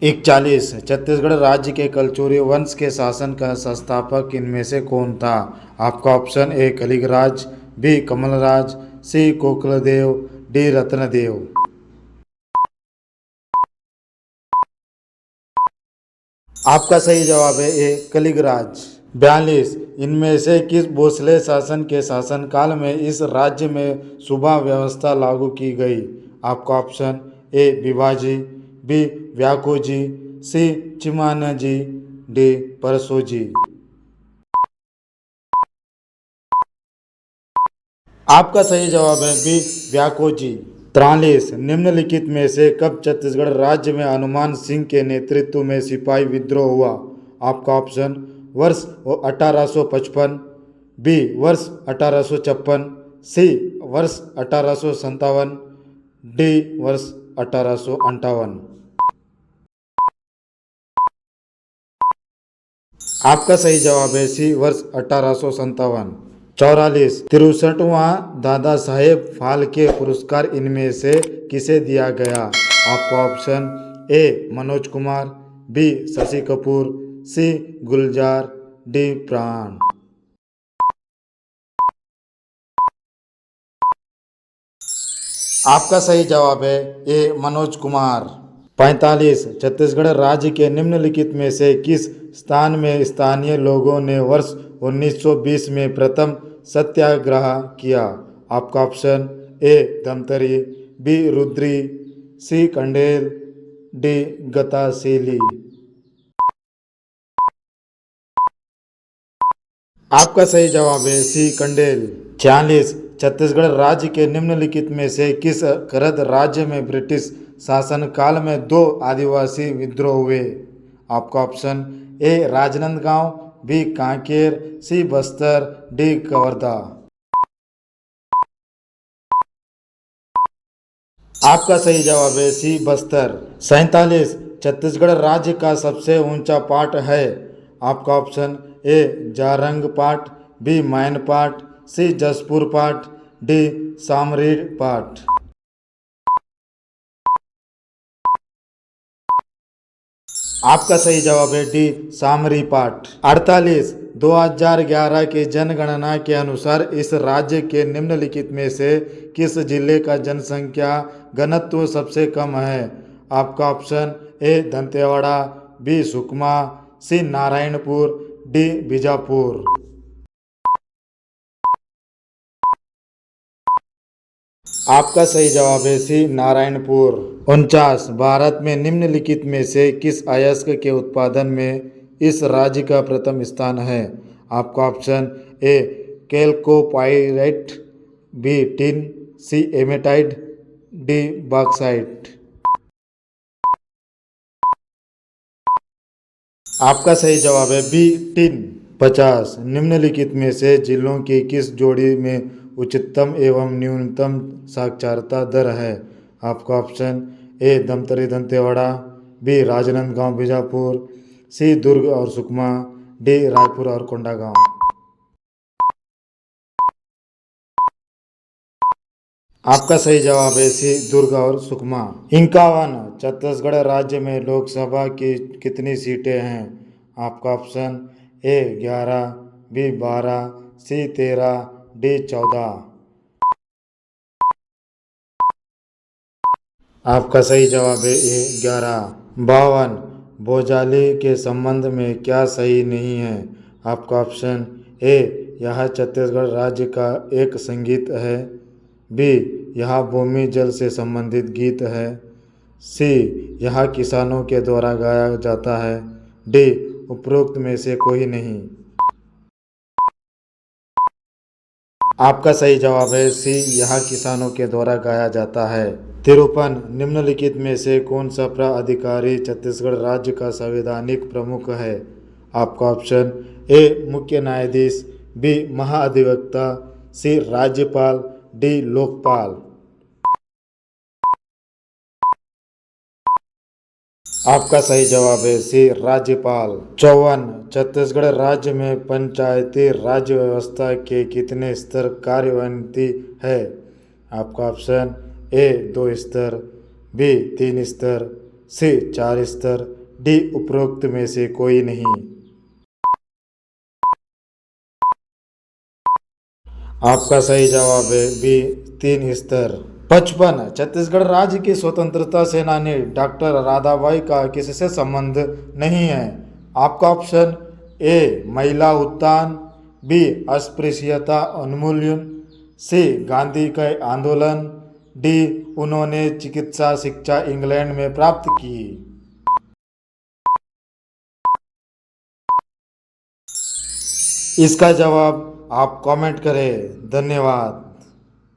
41 छत्तीसगढ़ राज्य के कलचुरी वंश के शासन का संस्थापक इनमें से कौन था? आपका option A Kalingaraj, B Kamalraj, C Kokaldev, D Ratnadev. आपका सही जवाब है ए कलिंगराज। 42 इनमें से किस भोसले शासन के शासनकाल में इस राज्य में सूबा व्यवस्था लागू की गई? आपका option A Bhivaji, B Vyakoji, C Chimanji, D Parsoji. आपका सही जवाब है बी व्याकोजी। 43 निम्नलिखित में से कब छत्तीसगढ़ राज्य में हनुमान सिंह के नेतृत्व में सिपाही विद्रोह हुआ? आपका ऑप्शन वर्ष 1855, बी वर्ष 1856, सी वर्ष 1857, डी वर्ष 1858। आपका सही जवाब है सी वर्ष 1857। 44 तिरसठवां दादा साहेब फाल्के पुरस्कार इनमें से किसे दिया गया? आपका option A Manoj Kumar, B Shashi Kapoor, C Gulzar, D Pran. आपका सही जवाब है ए मनोज कुमार। 45 छत्तीसगढ़ राज्य के निम्नलिखित में से किस स्थान में स्थानीय लोगों ने वर्ष 1920 में प्रथम सत्याग्रह किया? आपका option A Dhamtari, B Rudri, C Kandel, D Gataseli. आपका सही जवाब है सी कंडेल। 46 छत्तीसगढ़ राज्य के निम्नलिखित में से किस करद राज्य में ब्रिटिश शासनकाल में दो आदिवासी विद्रोह हुए? आपका option A Rajnandgaon, B Kanker, C Bastar, D Kawardha. आपका सही जवाब है सी बस्तर। 47 छत्तीसगढ़ राज्य का सबसे ऊंचा पाट है? आपका ऑप्शन ए जारंग पाट, बी मैन पाट, सी जसपुर पाट, डी सामरीड पाट। आपका सही जवाब है डी सामरी पाट। 48 2011 की जनगणना के अनुसार इस राज्य के निम्नलिखित में से किस जिले का जनसंख्या घनत्व सबसे कम है? आपका option A Dantewada, B Sukma, C Narayanpur, D Bijapur. आपका सही जवाब है सी नारायणपुर। 49 भारत में निम्नलिखित में से किस अयस्क के उत्पादन में इस राज्य का प्रथम स्थान है? आपका option A chalcopyrite, B tin, C hematite, D bauxite. आपका सही जवाब है बी टिन। 50 निम्नलिखित में से जिलों की किस जोड़ी में उच्चतम एवं न्यूनतम साक्षरता दर है? आपका option A Dhamtari Dantewada, B Rajnandgaon Bijapur, C Durg और सुकमा, डी रायपुर और कोंडागांव। आपका सही जवाब है सी दुर्ग और सुकमा। 51 छत्तीसगढ़ राज्य में लोकसभा की कितनी सीटें हैं? आपका option A 11, B 12, C 13, D 14। आपका सही जवाब है ए 11। 52 भोजाली के संबंध में क्या सही नहीं है? आपका ऑप्शन ए यह छत्तीसगढ़ राज्य का एक संगीत है, बी यह भूमि जल से संबंधित गीत है, सी यह किसानों के द्वारा गाया जाता है, डी उपरोक्त में से कोई नहीं। आपका सही जवाब है सी यह किसानों के द्वारा गाया जाता है। 53 निम्नलिखित में से कौन सा प्राधिकारी छत्तीसगढ़ राज्य का संवैधानिक प्रमुख है? आपका ऑप्शन ए मुख्य न्यायाधीश, बी महाधिवक्ता, सी राज्यपाल, डी लोकपाल। आपका सही जवाब है सी राज्यपाल। 54 छत्तीसगढ़ राज्य में पंचायती राज व्यवस्था के कितने स्तर कार्यान्वित है? आपका ऑप्शन ए 2 स्तर, बी 3 स्तर, सी 4 स्तर, डी उपरोक्त में से कोई नहीं। आपका सही जवाब है बी 3 स्तर। 55 छत्तीसगढ़ राज्य की स्वतंत्रता सेनानी डॉक्टर राधाबाई का किससे संबंध नहीं है? आपका ऑप्शन ए महिला उत्थान, बी अस्पृश्यता उन्मूलन, सी गांधी का आंदोलन, डी उन्होंने चिकित्सा शिक्षा इंग्लैंड में प्राप्त की। इसका जवाब आप कमेंट करें। धन्यवाद।